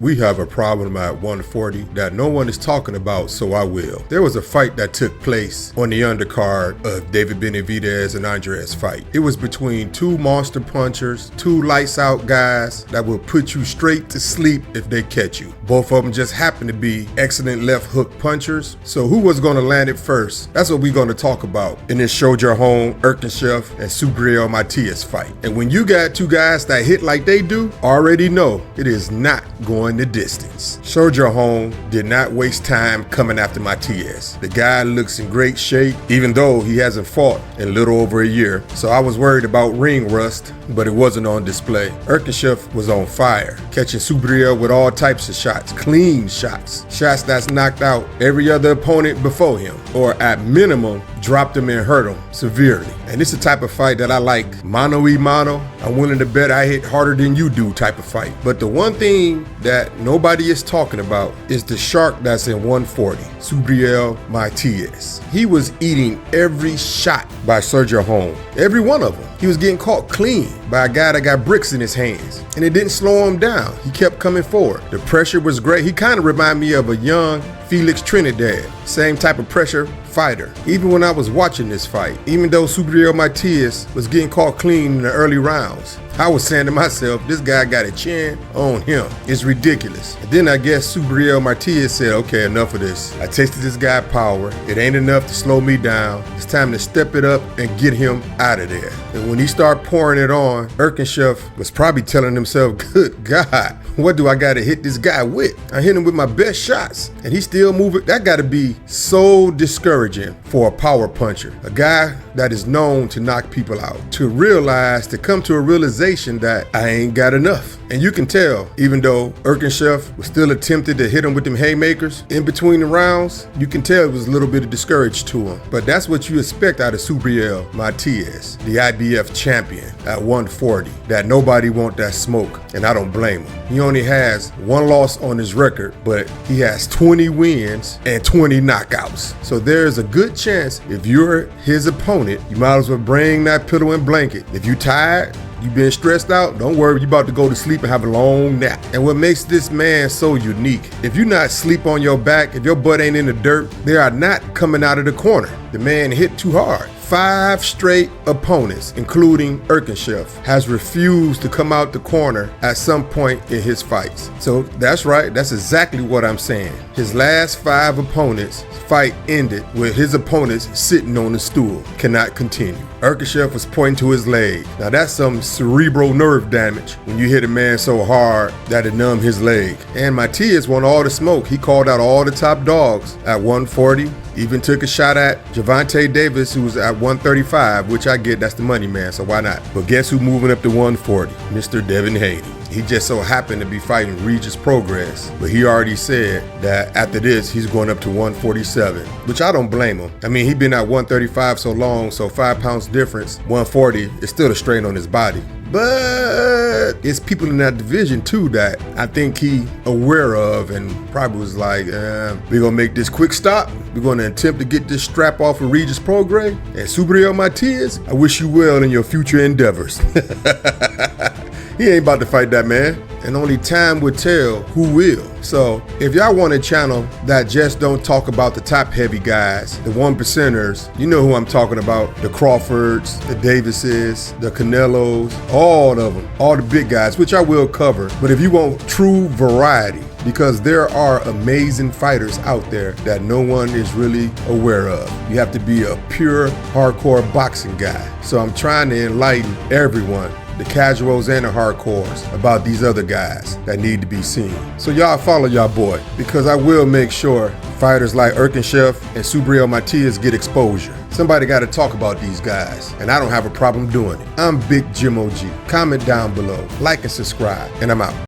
We have a problem at 140 that no one is talking about, so I will. There was a fight that took place on the undercard of David Benavidez and Andreas fight. It was between two monster punchers, two lights out guys that will put you straight to sleep if they catch you. Both of them just happen to be excellent left hook punchers. So who was going to land it first? That's what we're going to talk about in this Shohjahon Ergashev and Subriel Matias fight. And when you got two guys that hit like they do, already know it is not going the distance. Shohjahon did not waste time coming after Matias. The guy looks in great shape, even though he hasn't fought in a little over a year. So I was worried about ring rust, but it wasn't on display. Ergashev was on fire, catching Subriel with all types of shots, clean shots, shots that's knocked out every other opponent before him, or at minimum, dropped him and hurt him severely. And it's the type of fight that I like. Mano y mano, I'm willing to bet I hit harder than you do type of fight. But the one thing that nobody is talking about is the shark that's in 140, Subriel Matias. He was eating every shot by Shohjahon, every one of them. He was getting caught clean by a guy that got bricks in his hands, and it didn't slow him down. He kept coming forward. The pressure was great. He kind of reminded me of a young Felix Trinidad, same type of pressure fighter. Even when I was watching this fight, even though Subriel Matias was getting caught clean in the early rounds, I was saying to myself, this guy got a chin on him. It's ridiculous. And then I guess Subriel Matias said, okay, enough of this. I tasted this guy power. It ain't enough to slow me down. It's time to step it up and get him out of there. And when he started pouring it on, Ergashev was probably telling himself, good God, what do I got to hit this guy with? I hit him with my best shots, and he's still moving. That got to be so discouraging for a power puncher, a guy that is known to knock people out, to come to a realization that I ain't got enough. And you can tell, even though Ergashev was still attempted to hit him with them haymakers in between the rounds, you can tell it was a little bit of discouraged to him. But that's what you expect out of Subriel Matias, the IBF champion at 140, that nobody want that smoke, and I don't blame him. He only has one loss on his record, but he has 20 wins and 20 knockouts. So there's a good chance if you're his opponent, you might as well bring that pillow and blanket. If you tired, you been stressed out, don't worry, you about to go to sleep and have a long nap. And what makes this man so unique, if you not sleep on your back, if your butt ain't in the dirt, they are not coming out of the corner. The man hit too hard. 5 straight opponents, including Ergashev, has refused to come out the corner at some point in his fights. So that's right, that's exactly what I'm saying. His last 5 opponents' fight ended with his opponents sitting on the stool, cannot continue. Ergashev was pointing to his leg. Now that's some cerebral nerve damage when you hit a man so hard that it numbed his leg. And Matias won all the smoke. He called out all the top dogs at 140. Even took a shot at Gervonta Davis, who was at 135, which I get, that's the money man, so why not? But guess who's moving up to 140? Mr. Devin Haney. He just so happened to be fighting Regis Progress, but he already said that after this, he's going up to 147, which I don't blame him. I mean, he's been at 135 so long, so 5 pounds difference, 140 is still a strain on his body. But it's people in that division too that I think he aware of and probably was like, we're gonna make this quick stop. We're gonna attempt to get this strap off of Regis Progress. And Subriel Matias, I wish you well in your future endeavors. He ain't about to fight that man. And only time will tell who will. So if y'all want a channel that just don't talk about the top heavy guys, the 1%ers, you know who I'm talking about, the Crawfords, the Davises, the Canelos, all of them, all the big guys, which I will cover. But if you want true variety, because there are amazing fighters out there that no one is really aware of. You have to be a pure hardcore boxing guy. So I'm trying to enlighten everyone, the casuals and the hardcores, about these other guys that need to be seen. So y'all follow y'all boy, because I will make sure fighters like Ergashev and Subriel Matias get exposure. Somebody got to talk about these guys, and I don't have a problem doing it. I'm Big Jim OG. Comment down below, like and subscribe, and I'm out.